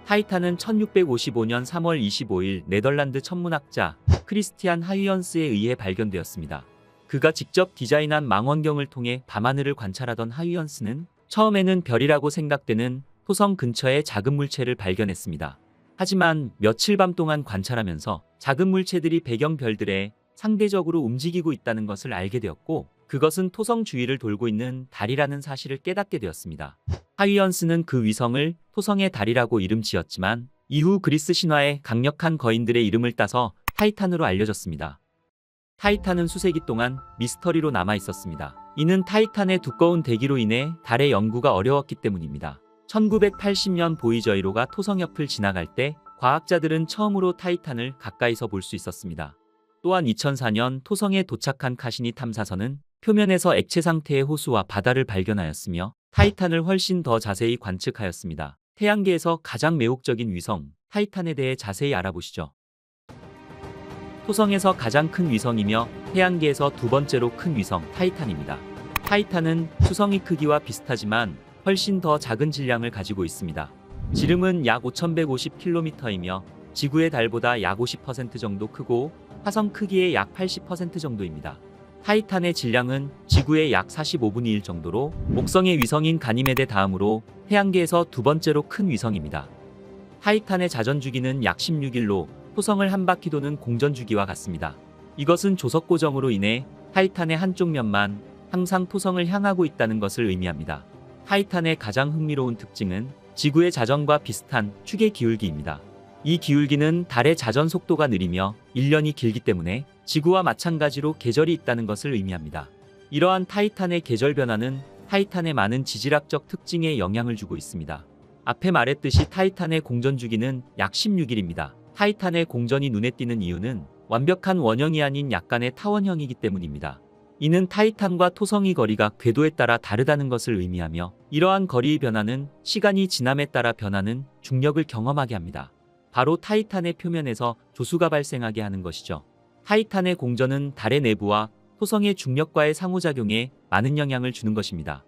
타이탄은 1655년 3월 25일 네덜란드 천문학자 크리스티안 하유연스에 의해 발견되었습니다. 그가 직접 디자인한 망원경을 통해 밤하늘을 관찰하던 하유연스는 처음에는 별이라고 생각되는 토성 근처의 작은 물체를 발견했습니다. 하지만 며칠 밤 동안 관찰하면서 작은 물체들이 배경 별들에 상대적으로 움직이고 있다는 것을 알게 되었고, 그것은 토성 주위를 돌고 있는 달이라는 사실을 깨닫게 되었습니다. 하위언스는 그 위성을 토성의 달이라고 이름 지었지만 이후 그리스 신화의 강력한 거인들의 이름을 따서 타이탄으로 알려졌습니다. 타이탄은 수세기 동안 미스터리로 남아 있었습니다. 이는 타이탄의 두꺼운 대기로 인해 달의 연구가 어려웠기 때문입니다. 1980년 보이저 1호가 토성 옆을 지나갈 때 과학자들은 처음으로 타이탄을 가까이서 볼 수 있었습니다. 또한 2004년 토성에 도착한 카시니 탐사선은 표면에서 액체 상태의 호수와 바다를 발견하였으며 타이탄을 훨씬 더 자세히 관측하였습니다. 태양계에서 가장 매혹적인 위성, 타이탄에 대해 자세히 알아보시죠. 토성에서 가장 큰 위성이며 태양계에서 두 번째로 큰 위성, 타이탄입니다. 타이탄은 수성의 크기와 비슷하지만 훨씬 더 작은 질량을 가지고 있습니다. 지름은 약 5150km이며 지구의 달보다 약 50% 정도 크고 화성 크기의 약 80% 정도입니다. 타이탄의 질량은 지구의 약 45분의 1 정도로 목성의 위성인 가니메데 다음으로 태양계에서 두 번째로 큰 위성입니다. 타이탄의 자전 주기는 약 16일로 토성을 한 바퀴 도는 공전 주기와 같습니다. 이것은 조석 고정으로 인해 타이탄의 한쪽 면만 항상 토성을 향하고 있다는 것을 의미합니다. 타이탄의 가장 흥미로운 특징은 지구의 자전과 비슷한 축의 기울기입니다. 이 기울기는 달의 자전 속도가 느리며 1년이 길기 때문에 지구와 마찬가지로 계절이 있다는 것을 의미합니다. 이러한 타이탄의 계절 변화는 타이탄의 많은 지질학적 특징에 영향을 주고 있습니다. 앞에 말했듯이 타이탄의 공전 주기는 약 16일입니다. 타이탄의 공전이 눈에 띄는 이유는 완벽한 원형이 아닌 약간의 타원형이기 때문입니다. 이는 타이탄과 토성의 거리가 궤도에 따라 다르다는 것을 의미하며 이러한 거리의 변화는 시간이 지남에 따라 변하는 중력을 경험하게 합니다. 바로 타이탄의 표면에서 조수가 발생하게 하는 것이죠. 타이탄의 공전은 달의 내부와 토성의 중력과의 상호작용에 많은 영향을 주는 것입니다.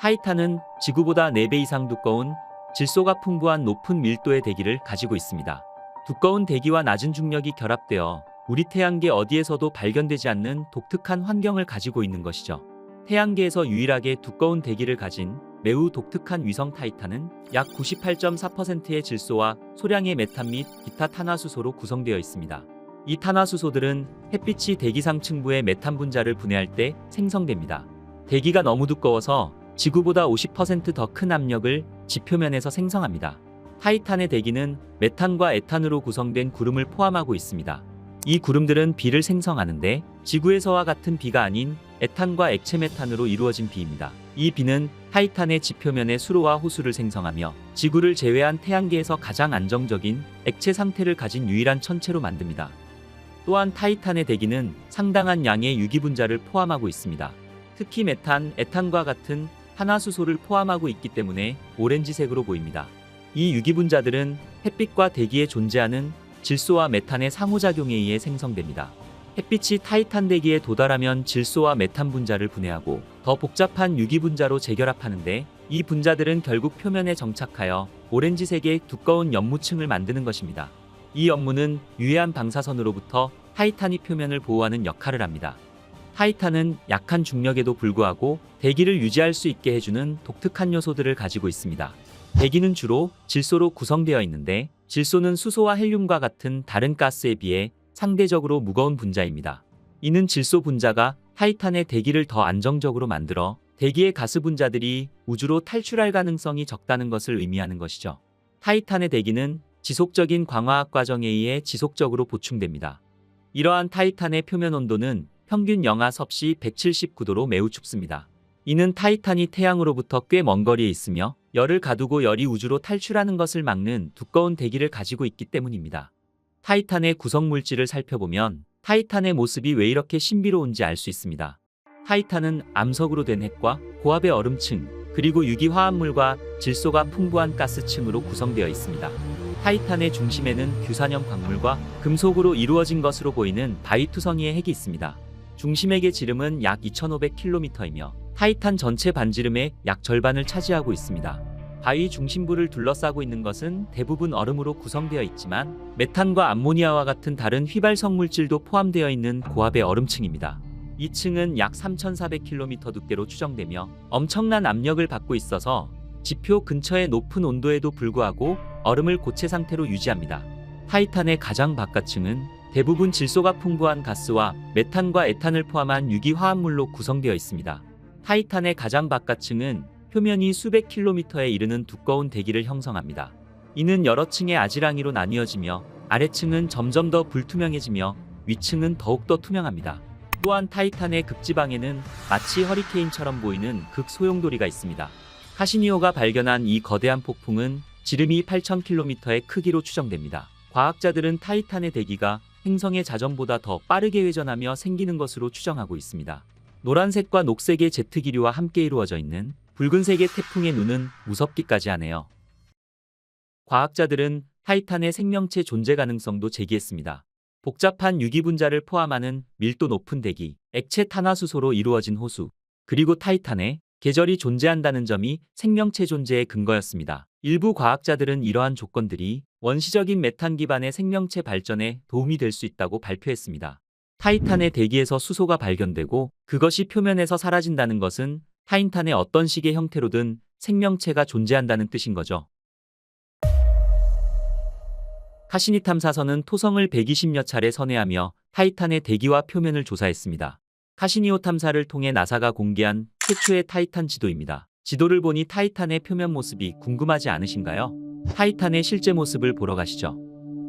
타이탄은 지구보다 4배 이상 두꺼운 질소가 풍부한 높은 밀도의 대기를 가지고 있습니다. 두꺼운 대기와 낮은 중력이 결합되어 우리 태양계 어디에서도 발견되지 않는 독특한 환경을 가지고 있는 것이죠. 태양계에서 유일하게 두꺼운 대기를 가진 매우 독특한 위성 타이탄은 약 98.4%의 질소와 소량의 메탄 및 기타 탄화수소로 구성되어 있습니다. 이 탄화수소들은 햇빛이 대기 상층부의 메탄 분자를 분해할 때 생성됩니다. 대기가 너무 두꺼워서 지구보다 50% 더 큰 압력을 지표면에서 생성합니다. 타이탄의 대기는 메탄과 에탄으로 구성된 구름을 포함하고 있습니다. 이 구름들은 비를 생성하는데 지구에서와 같은 비가 아닌 에탄과 액체 메탄으로 이루어진 비입니다. 이 비는 타이탄의 지표면에 수로와 호수를 생성하며 지구를 제외한 태양계에서 가장 안정적인 액체 상태를 가진 유일한 천체로 만듭니다. 또한 타이탄의 대기는 상당한 양의 유기분자를 포함하고 있습니다. 특히 메탄, 에탄과 같은 탄화수소를 포함하고 있기 때문에 오렌지색으로 보입니다. 이 유기분자들은 햇빛과 대기에 존재하는 질소와 메탄의 상호작용에 의해 생성됩니다. 햇빛이 타이탄 대기에 도달하면 질소와 메탄 분자를 분해하고 더 복잡한 유기분자로 재결합하는데 이 분자들은 결국 표면에 정착하여 오렌지색의 두꺼운 연무층을 만드는 것입니다. 이 연무는 유해한 방사선으로부터 타이탄이 표면을 보호하는 역할을 합니다. 타이탄은 약한 중력에도 불구하고 대기를 유지할 수 있게 해주는 독특한 요소들을 가지고 있습니다. 대기는 주로 질소로 구성되어 있는데 질소는 수소와 헬륨과 같은 다른 가스에 비해 상대적으로 무거운 분자입니다. 이는 질소 분자가 타이탄의 대기를 더 안정적으로 만들어 대기의 가스 분자들이 우주로 탈출할 가능성이 적다는 것을 의미하는 것이죠. 타이탄의 대기는 지속적인 광화학 과정에 의해 지속적으로 보충됩니다. 이러한 타이탄의 표면 온도는 평균 영하 섭씨 179도로 매우 춥습니다. 이는 타이탄이 태양으로부터 꽤 먼 거리에 있으며 열을 가두고 열이 우주로 탈출하는 것을 막는 두꺼운 대기를 가지고 있기 때문입니다. 타이탄의 구성 물질을 살펴보면 타이탄의 모습이 왜 이렇게 신비로운지 알 수 있습니다. 타이탄은 암석으로 된 핵과 고압의 얼음층, 그리고 유기화합물과 질소가 풍부한 가스층으로 구성되어 있습니다. 타이탄의 중심에는 규산염 광물과 금속으로 이루어진 것으로 보이는 바위투성이의 핵이 있습니다. 중심핵의 지름은 약 2500km이며 타이탄 전체 반지름의 약 절반을 차지하고 있습니다. 바위 중심부를 둘러싸고 있는 것은 대부분 얼음으로 구성되어 있지만 메탄과 암모니아와 같은 다른 휘발성 물질도 포함되어 있는 고압의 얼음층입니다. 이 층은 약 3400km 두께로 추정되며 엄청난 압력을 받고 있어서 지표 근처의 높은 온도에도 불구하고 얼음을 고체 상태로 유지합니다. 타이탄의 가장 바깥층은 대부분 질소가 풍부한 가스와 메탄과 에탄을 포함한 유기화합물로 구성되어 있습니다. 타이탄의 가장 바깥층은 표면이 수백 킬로미터에 이르는 두꺼운 대기를 형성합니다. 이는 여러 층의 아지랑이로 나뉘어지며 아래층은 점점 더 불투명해지며 위층은 더욱더 투명합니다. 또한 타이탄의 극지방에는 마치 허리케인처럼 보이는 극소용돌이가 있습니다. 카시니오가 발견한 이 거대한 폭풍은 지름이 8000km의 크기로 추정됩니다. 과학자들은 타이탄의 대기가 행성의 자전보다 더 빠르게 회전하며 생기는 것으로 추정하고 있습니다. 노란색과 녹색의 제트기류와 함께 이루어져 있는 붉은색의 태풍의 눈은 무섭기까지 하네요. 과학자들은 타이탄의 생명체 존재 가능성도 제기했습니다. 복잡한 유기분자를 포함하는 밀도 높은 대기, 액체 탄화수소로 이루어진 호수, 그리고 타이탄에 계절이 존재한다는 점이 생명체 존재의 근거였습니다. 일부 과학자들은 이러한 조건들이 원시적인 메탄 기반의 생명체 발전에 도움이 될 수 있다고 발표했습니다. 타이탄의 대기에서 수소가 발견되고 그것이 표면에서 사라진다는 것은 타이탄의 어떤 식의 형태로든 생명체가 존재한다는 뜻인 거죠. 카시니 탐사선은 토성을 120여 차례 선회하며 타이탄의 대기와 표면을 조사했습니다. 카시니오 탐사를 통해 나사가 공개한 최초의 타이탄 지도입니다. 지도를 보니 타이탄의 표면 모습이 궁금하지 않으신가요? 타이탄의 실제 모습을 보러 가시죠.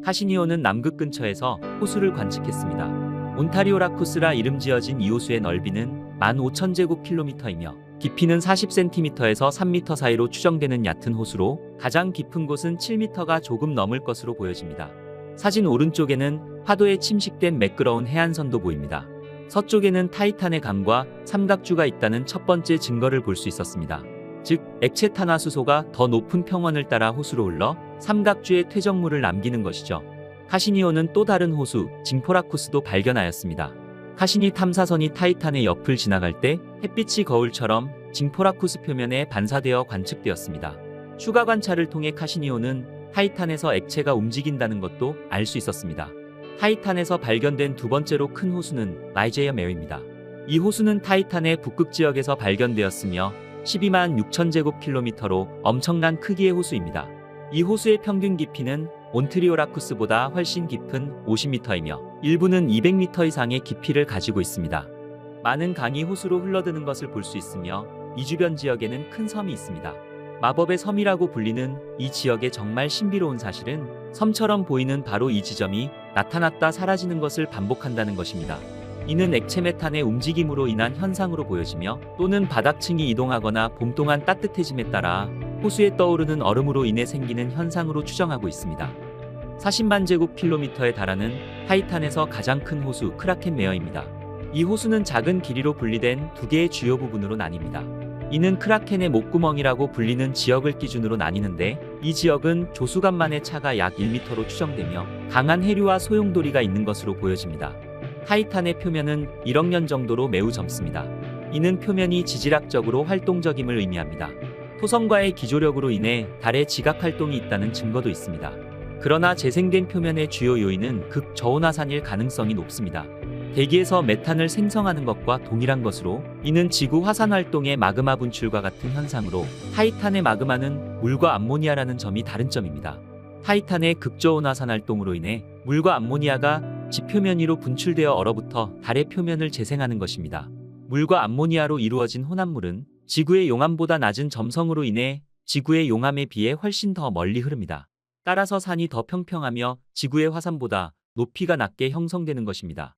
카시니오는 남극 근처에서 호수를 관측했습니다. 온타리오라쿠스라 이름 지어진 이 호수의 넓이는 15,000제곱킬로미터이며 깊이는 40cm에서 3m 사이로 추정되는 얕은 호수로 가장 깊은 곳은 7m가 조금 넘을 것으로 보여집니다. 사진 오른쪽에는 파도에 침식된 매끄러운 해안선도 보입니다. 서쪽에는 타이탄의 강과 삼각주가 있다는 첫 번째 증거를 볼 수 있었습니다. 즉, 액체 탄화수소가 더 높은 평원을 따라 호수로 흘러 삼각주에 퇴적물을 남기는 것이죠. 카시니오는 또 다른 호수, 징포라쿠스도 발견하였습니다. 카시니 탐사선이 타이탄의 옆을 지나갈 때 햇빛이 거울처럼 징포라쿠스 표면에 반사되어 관측되었습니다. 추가 관찰을 통해 카시니오는 타이탄에서 액체가 움직인다는 것도 알 수 있었습니다. 타이탄에서 발견된 두 번째로 큰 호수는 라이제이어 메어입니다. 이 호수는 타이탄의 북극 지역에서 발견되었으며 12만 6,000제곱킬로미터로 엄청난 크기의 호수입니다. 이 호수의 평균 깊이는 온트리오라쿠스보다 훨씬 깊은 50m이며 일부는 200m 이상의 깊이를 가지고 있습니다. 많은 강이 호수로 흘러드는 것을 볼 수 있으며 이 주변 지역에는 큰 섬이 있습니다. 마법의 섬이라고 불리는 이 지역의 정말 신비로운 사실은 섬처럼 보이는 바로 이 지점이 나타났다 사라지는 것을 반복한다는 것입니다. 이는 액체 메탄의 움직임으로 인한 현상으로 보여지며 또는 바닥층이 이동하거나 봄 동안 따뜻해짐에 따라 호수에 떠오르는 얼음으로 인해 생기는 현상으로 추정하고 있습니다. 40만 제곱킬로미터에 달하는 타이탄에서 가장 큰 호수 크라켄 메어입니다. 이 호수는 작은 길이로 분리된 두 개의 주요 부분으로 나뉩니다. 이는 크라켄의 목구멍이라고 불리는 지역을 기준으로 나뉘는데 이 지역은 조수간만의 차가 약 1m로 추정되며 강한 해류와 소용돌이가 있는 것으로 보여집니다. 타이탄의 표면은 1억 년 정도로 매우 젊습니다. 이는 표면이 지질학적으로 활동적임을 의미합니다. 토성과의 기조력으로 인해 달의 지각 활동이 있다는 증거도 있습니다. 그러나 재생된 표면의 주요 요인은 극저온화산일 가능성이 높습니다. 대기에서 메탄을 생성하는 것과 동일한 것으로 이는 지구 화산 활동의 마그마 분출과 같은 현상으로 타이탄의 마그마는 물과 암모니아라는 점이 다른 점입니다. 타이탄의 극저온화산 활동으로 인해 물과 암모니아가 지표면 위로 분출되어 얼어붙어 달의 표면을 재생하는 것입니다. 물과 암모니아로 이루어진 혼합물은 지구의 용암보다 낮은 점성으로 인해 지구의 용암에 비해 훨씬 더 멀리 흐릅니다. 따라서 산이 더 평평하며 지구의 화산보다 높이가 낮게 형성되는 것입니다.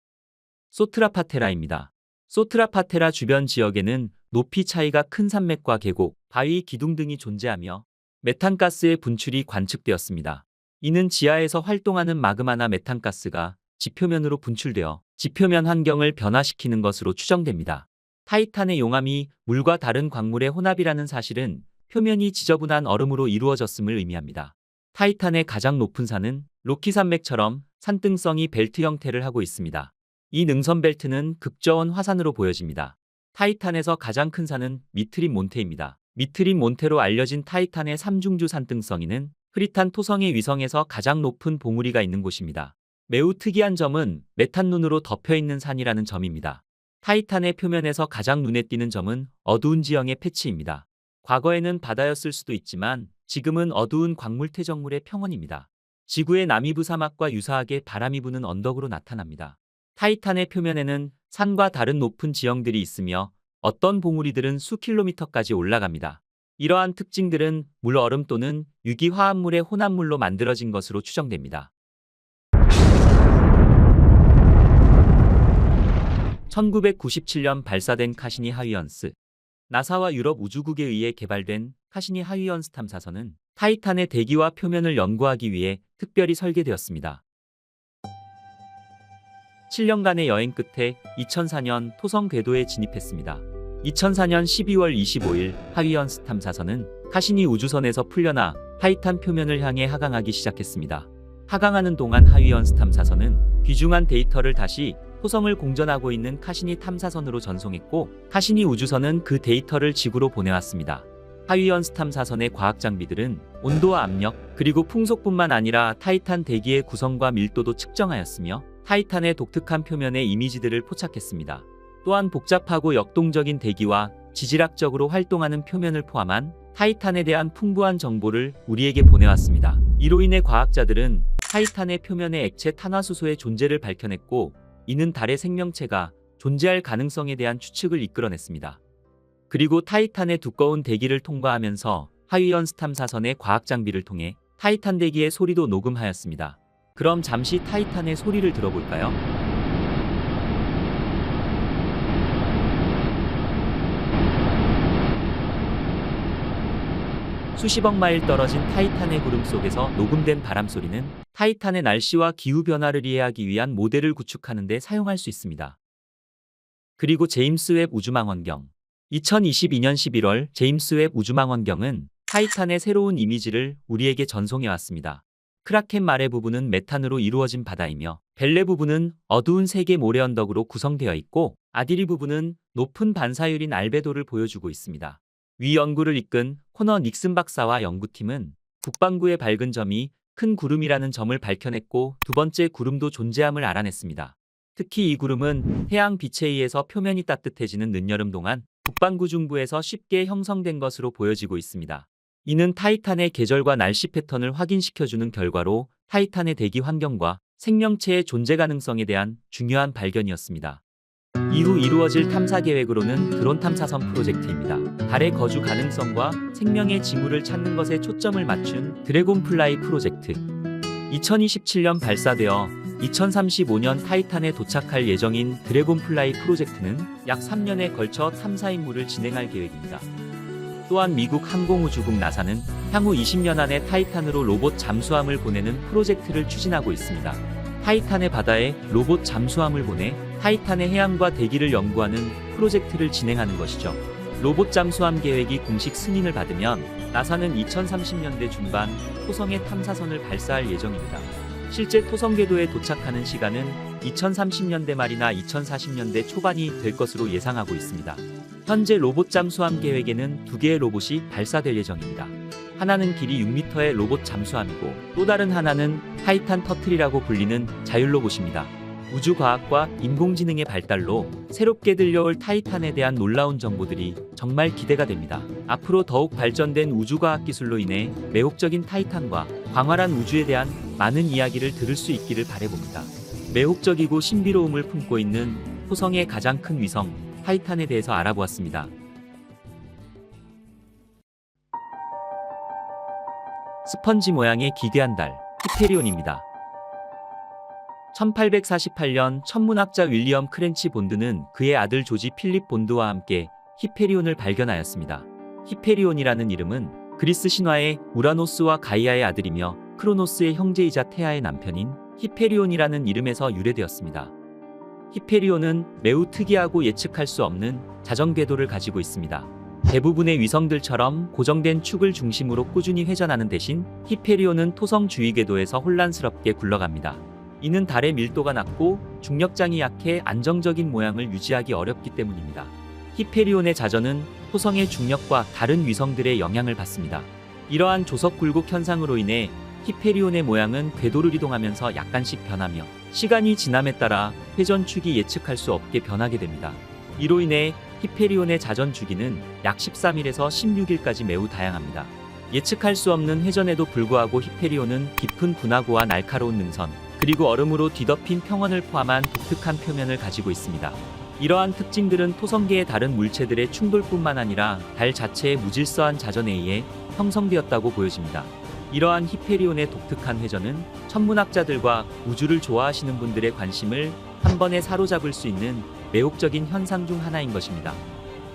소트라파테라입니다. 소트라파테라 주변 지역에는 높이 차이가 큰 산맥과 계곡, 바위, 기둥 등이 존재하며 메탄가스의 분출이 관측되었습니다. 이는 지하에서 활동하는 마그마나 메탄가스가 지표면으로 분출되어 지표면 환경을 변화시키는 것으로 추정됩니다. 타이탄의 용암이 물과 다른 광물의 혼합이라는 사실은 표면이 지저분한 얼음으로 이루어졌음을 의미합니다. 타이탄의 가장 높은 산은 로키 산맥처럼 산등성이 벨트 형태를 하고 있습니다. 이 능선 벨트는 극저온 화산으로 보여집니다. 타이탄에서 가장 큰 산은 미트린 몬테입니다. 미트린 몬테로 알려진 타이탄의 삼중주 산등성이는 흐릿한 토성의 위성에서 가장 높은 봉우리가 있는 곳입니다. 매우 특이한 점은 메탄눈으로 덮여있는 산이라는 점입니다. 타이탄의 표면에서 가장 눈에 띄는 점은 어두운 지형의 패치입니다. 과거에는 바다였을 수도 있지만 지금은 어두운 광물 퇴적물의 평원입니다. 지구의 남이부 사막과 유사하게 바람이 부는 언덕으로 나타납니다. 타이탄의 표면에는 산과 다른 높은 지형들이 있으며 어떤 봉우리들은 수킬로미터까지 올라갑니다. 이러한 특징들은 물 얼음 또는 유기화합물의 혼합물로 만들어진 것으로 추정됩니다. 1997년 발사된 카시니 하위언스. 나사와 유럽 우주국에 의해 개발된 카시니 하위언스 탐사선은 타이탄의 대기와 표면을 연구하기 위해 특별히 설계되었습니다. 7년간의 여행 끝에 2004년 토성 궤도에 진입했습니다. 2004년 12월 25일 하위언스 탐사선은 카시니 우주선에서 풀려나 타이탄 표면을 향해 하강하기 시작했습니다. 하강하는 동안 하위언스 탐사선은 귀중한 데이터를 다시 토성을 공전하고 있는 카시니 탐사선으로 전송했고 카시니 우주선은 그 데이터를 지구로 보내왔습니다. 하위언스 탐사선의 과학 장비들은 온도와 압력, 그리고 풍속뿐만 아니라 타이탄 대기의 구성과 밀도도 측정하였으며 타이탄의 독특한 표면의 이미지들을 포착했습니다. 또한 복잡하고 역동적인 대기와 지질학적으로 활동하는 표면을 포함한 타이탄에 대한 풍부한 정보를 우리에게 보내왔습니다. 이로 인해 과학자들은 타이탄의 표면의 액체 탄화수소의 존재를 밝혀냈고 이는 달의 생명체가 존재할 가능성에 대한 추측을 이끌어냈습니다. 그리고 타이탄의 두꺼운 대기를 통과하면서 하위언스 탐사선의 과학 장비를 통해 타이탄 대기의 소리도 녹음하였습니다. 그럼 잠시 타이탄의 소리를 들어볼까요? 수십억 마일 떨어진 타이탄의 구름 속에서 녹음된 바람 소리는 타이탄의 날씨와 기후 변화를 이해하기 위한 모델을 구축하는 데 사용할 수 있습니다. 그리고 제임스 웹 우주망원경. 2022년 11월 제임스 웹 우주망원경은 타이탄의 새로운 이미지를 우리에게 전송해왔습니다. 크라켄 말의 부분은 메탄으로 이루어진 바다이며 벨레 부분은 어두운 세계 모래 언덕으로 구성되어 있고 아디리 부분은 높은 반사율인 알베도를 보여주고 있습니다. 위 연구를 이끈 코너 닉슨 박사와 연구팀은 북반구의 밝은 점이 큰 구름이라는 점을 밝혀냈고 두 번째 구름도 존재함을 알아냈습니다. 특히 이 구름은 해양 빛에 의해서 표면이 따뜻해지는 늦여름 동안 북반구 중부에서 쉽게 형성된 것으로 보여지고 있습니다. 이는 타이탄의 계절과 날씨 패턴을 확인시켜주는 결과로 타이탄의 대기 환경과 생명체의 존재 가능성에 대한 중요한 발견이었습니다. 이후 이루어질 탐사 계획으로는 드론 탐사선 프로젝트입니다. 달의 거주 가능성과 생명의 징후를 찾는 것에 초점을 맞춘 드래곤플라이 프로젝트. 2027년 발사되어 2035년 타이탄에 도착할 예정인 드래곤플라이 프로젝트는 약 3년에 걸쳐 탐사 임무를 진행할 계획입니다. 또한 미국 항공우주국 나사는 향후 20년 안에 타이탄으로 로봇 잠수함을 보내는 프로젝트를 추진하고 있습니다. 타이탄의 바다에 로봇 잠수함을 보내 타이탄의 해양과 대기를 연구하는 프로젝트를 진행하는 것이죠. 로봇 잠수함 계획이 공식 승인을 받으면 나사는 2030년대 중반 토성에 탐사선을 발사할 예정입니다. 실제 토성 궤도에 도착하는 시간은 2030년대 말이나 2040년대 초반이 될 것으로 예상하고 있습니다. 현재 로봇 잠수함 계획에는 2개의 로봇이 발사될 예정입니다. 하나는 길이 6m의 로봇 잠수함이고 또 다른 하나는 타이탄 터틀이라고 불리는 자율로봇입니다. 우주과학과 인공지능의 발달로 새롭게 들려올 타이탄에 대한 놀라운 정보들이 정말 기대가 됩니다. 앞으로 더욱 발전된 우주과학 기술로 인해 매혹적인 타이탄과 광활한 우주에 대한 많은 이야기를 들을 수 있기를 바라봅니다. 매혹적이고 신비로움을 품고 있는 토성의 가장 큰 위성 타이탄에 대해서 알아보았습니다. 스펀지 모양의 기괴한 달 히페리온입니다. 1848년 천문학자 윌리엄 크렌치 본드는 그의 아들 조지 필립 본드와 함께 히페리온을 발견하였습니다. 히페리온이라는 이름은 그리스 신화의 우라노스와 가이아의 아들이며 크로노스의 형제이자 테아의 남편인 히페리온이라는 이름에서 유래되었습니다. 히페리온은 매우 특이하고 예측할 수 없는 자전 궤도를 가지고 있습니다. 대부분의 위성들처럼 고정된 축을 중심으로 꾸준히 회전하는 대신 히페리온은 토성 주위 궤도에서 혼란스럽게 굴러갑니다. 이는 달의 밀도가 낮고 중력장이 약해 안정적인 모양을 유지하기 어렵기 때문입니다. 히페리온의 자전은 토성의 중력과 다른 위성들의 영향을 받습니다. 이러한 조석 굴곡 현상으로 인해 히페리온의 모양은 궤도를 이동하면서 약간씩 변하며 시간이 지남에 따라 회전축이 예측할 수 없게 변하게 됩니다. 이로 인해 히페리온의 자전 주기는 약 13일에서 16일까지 매우 다양합니다. 예측할 수 없는 회전에도 불구하고 히페리온은 깊은 분화구와 날카로운 능선, 그리고 얼음으로 뒤덮인 평원을 포함한 독특한 표면을 가지고 있습니다. 이러한 특징들은 토성계의 다른 물체들의 충돌뿐만 아니라 달 자체의 무질서한 자전에 의해 형성되었다고 보여집니다. 이러한 히페리온의 독특한 회전은 천문학자들과 우주를 좋아하시는 분들의 관심을 한 번에 사로잡을 수 있는 매혹적인 현상 중 하나인 것입니다.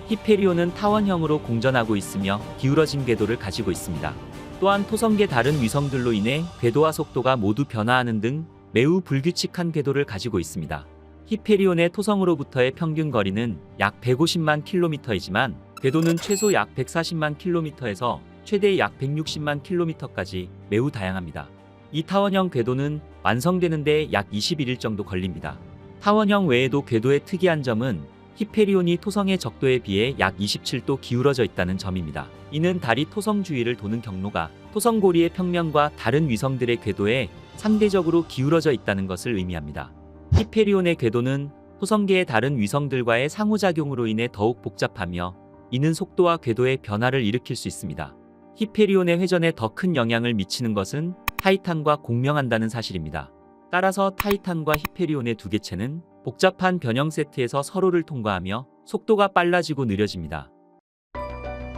히페리온은 타원형으로 공전하고 있으며 기울어진 궤도를 가지고 있습니다. 또한 토성계 다른 위성들로 인해 궤도와 속도가 모두 변화하는 등 매우 불규칙한 궤도를 가지고 있습니다. 히페리온의 토성으로부터의 평균 거리는 약 150만 킬로미터이지만 궤도는 최소 약 140만 킬로미터에서 최대 약 160만 킬로미터까지 매우 다양합니다. 이 타원형 궤도는 완성되는 데 약 21일 정도 걸립니다. 타원형 외에도 궤도의 특이한 점은 히페리온이 토성의 적도에 비해 약 27도 기울어져 있다는 점입니다. 이는 달이 토성 주위를 도는 경로가 토성 고리의 평면과 다른 위성들의 궤도에 상대적으로 기울어져 있다는 것을 의미합니다. 히페리온의 궤도는 토성계의 다른 위성들과의 상호작용으로 인해 더욱 복잡하며 이는 속도와 궤도의 변화를 일으킬 수 있습니다. 히페리온의 회전에 더 큰 영향을 미치는 것은 타이탄과 공명한다는 사실입니다. 따라서 타이탄과 히페리온의 두 개체는 복잡한 변형 세트에서 서로를 통과하며 속도가 빨라지고 느려집니다.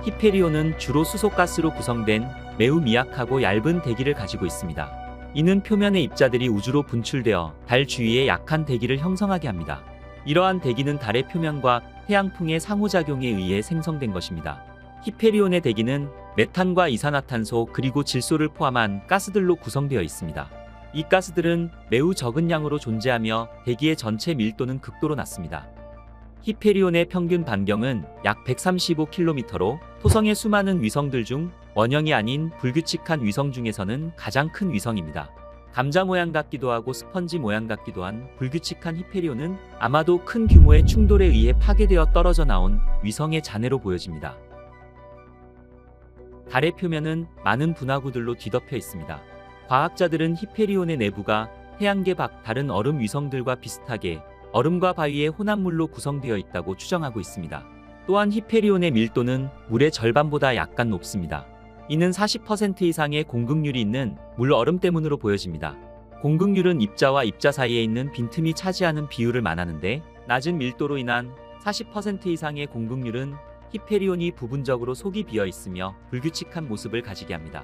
히페리온은 주로 수소가스로 구성된 매우 미약하고 얇은 대기를 가지고 있습니다. 이는 표면의 입자들이 우주로 분출되어 달 주위에 약한 대기를 형성하게 합니다. 이러한 대기는 달의 표면과 태양풍의 상호작용에 의해 생성된 것입니다. 히페리온의 대기는 메탄과 이산화탄소 그리고 질소를 포함한 가스들로 구성되어 있습니다. 이 가스들은 매우 적은 양으로 존재하며 대기의 전체 밀도는 극도로 낮습니다. 히페리온의 평균 반경은 약 135km로 토성의 수많은 위성들 중 원형이 아닌 불규칙한 위성 중에서는 가장 큰 위성입니다. 감자 모양 같기도 하고 스펀지 모양 같기도 한 불규칙한 히페리온은 아마도 큰 규모의 충돌에 의해 파괴되어 떨어져 나온 위성의 잔해로 보여집니다. 달의 표면은 많은 분화구들로 뒤덮여 있습니다. 과학자들은 히페리온의 내부가 태양계 밖 다른 얼음 위성들과 비슷하게 얼음과 바위의 혼합물로 구성되어 있다고 추정하고 있습니다. 또한 히페리온의 밀도는 물의 절반보다 약간 높습니다. 이는 40% 이상의 공극률이 있는 물 얼음 때문으로 보여집니다. 공극률은 입자와 입자 사이에 있는 빈틈이 차지하는 비율을 말하는데 낮은 밀도로 인한 40% 이상의 공극률은 히페리온이 부분적으로 속이 비어 있으며 불규칙한 모습을 가지게 합니다.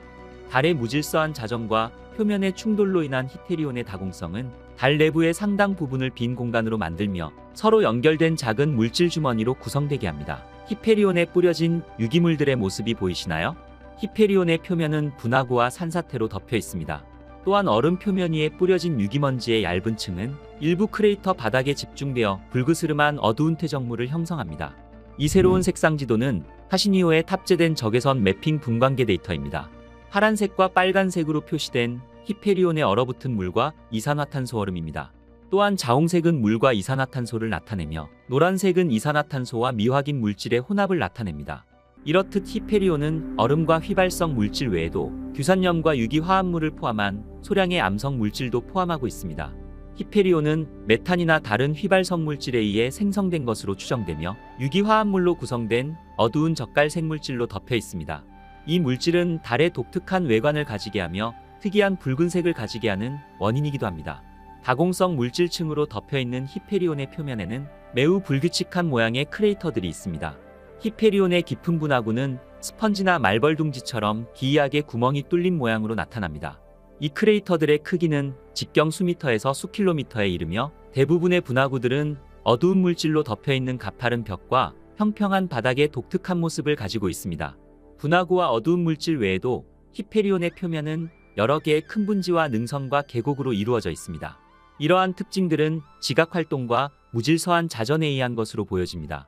달의 무질서한 자전과 표면의 충돌로 인한 히페리온의 다공성은 달 내부의 상당 부분을 빈 공간으로 만들며 서로 연결된 작은 물질 주머니로 구성되게 합니다. 히페리온에 뿌려진 유기물들의 모습이 보이시나요? 히페리온의 표면은 분화구와 산사태로 덮여 있습니다. 또한 얼음 표면 위에 뿌려진 유기먼지의 얇은 층은 일부 크레이터 바닥에 집중되어 불그스름한 어두운 퇴적물을 형성합니다. 이 새로운 색상 지도는 카시니오에 탑재된 적외선 매핑 분광계 데이터입니다. 파란색과 빨간색으로 표시된 히페리온에 얼어붙은 물과 이산화탄소 얼음입니다. 또한 자홍색은 물과 이산화탄소를 나타내며 노란색은 이산화탄소와 미확인 물질의 혼합을 나타냅니다. 이렇듯 히페리온은 얼음과 휘발성 물질 외에도 규산염과 유기화합물을 포함한 소량의 암성 물질도 포함하고 있습니다. 히페리온은 메탄이나 다른 휘발성 물질에 의해 생성된 것으로 추정되며 유기화합물로 구성된 어두운 젓갈 생물질로 덮여 있습니다. 이 물질은 달의 독특한 외관을 가지게 하며 특이한 붉은색을 가지게 하는 원인이기도 합니다. 다공성 물질층으로 덮여 있는 히페리온의 표면에는 매우 불규칙한 모양의 크레이터들이 있습니다. 히페리온의 깊은 분화구는 스펀지나 말벌둥지처럼 기이하게 구멍이 뚫린 모양으로 나타납니다. 이 크레이터들의 크기는 직경 수미터에서 수킬로미터에 이르며 대부분의 분화구들은 어두운 물질로 덮여있는 가파른 벽과 평평한 바닥의 독특한 모습을 가지고 있습니다. 분화구와 어두운 물질 외에도 히페리온의 표면은 여러 개의 큰 분지와 능선과 계곡으로 이루어져 있습니다. 이러한 특징들은 지각활동과 무질서한 자전에 의한 것으로 보여집니다.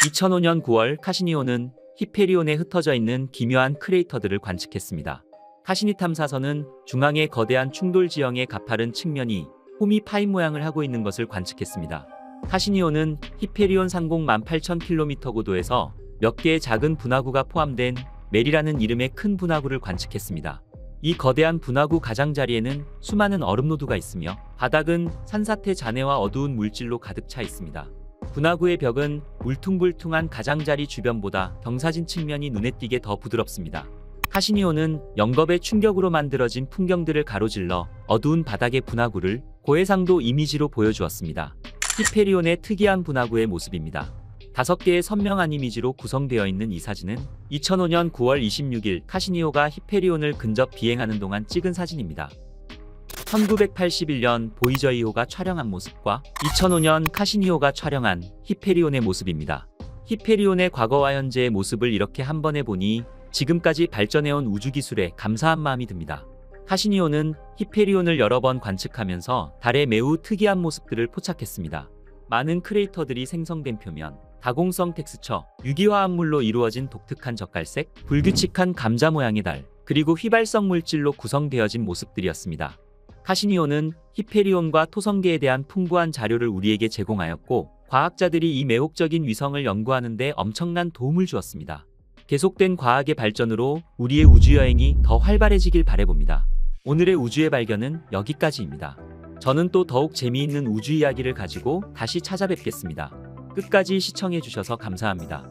2005년 9월 카시니오는 히페리온에 흩어져 있는 기묘한 크레이터들을 관측했습니다. 카시니 탐사선은 중앙의 거대한 충돌 지형의 가파른 측면이 홈이 파인 모양을 하고 있는 것을 관측했습니다. 카시니오는 히페리온 상공 18,000km 고도에서 몇 개의 작은 분화구가 포함된 멜이라는 이름의 큰 분화구를 관측했습니다. 이 거대한 분화구 가장자리에는 수많은 얼음노두가 있으며 바닥은 산사태 잔해와 어두운 물질로 가득 차 있습니다. 분화구의 벽은 울퉁불퉁한 가장자리 주변보다 경사진 측면이 눈에 띄게 더 부드럽습니다. 카시니오는 영겁의 충격으로 만들어진 풍경들을 가로질러 어두운 바닥의 분화구를 고해상도 이미지로 보여주었습니다. 히페리온의 특이한 분화구의 모습입니다. 5개의 선명한 이미지로 구성되어 있는 이 사진은 2005년 9월 26일 카시니오가 히페리온을 근접 비행하는 동안 찍은 사진입니다. 1981년 보이저 2호가 촬영한 모습과 2005년 카시니오가 촬영한 히페리온의 모습입니다. 히페리온의 과거와 현재의 모습을 이렇게 한 번에 보니 지금까지 발전해온 우주기술에 감사한 마음이 듭니다. 카시니오는 히페리온을 여러 번 관측하면서 달의 매우 특이한 모습들을 포착했습니다. 많은 크레이터들이 생성된 표면, 다공성 텍스처, 유기화합물로 이루어진 독특한 젓갈색, 불규칙한 감자 모양의 달, 그리고 휘발성 물질로 구성되어진 모습들이었습니다. 카시니오는 히페리온과 토성계에 대한 풍부한 자료를 우리에게 제공하였고, 과학자들이 이 매혹적인 위성을 연구하는 데 엄청난 도움을 주었습니다. 계속된 과학의 발전으로 우리의 우주여행이 더 활발해지길 바라봅니다. 오늘의 우주의 발견은 여기까지입니다. 저는 또 더욱 재미있는 우주 이야기를 가지고 다시 찾아뵙겠습니다. 끝까지 시청해주셔서 감사합니다.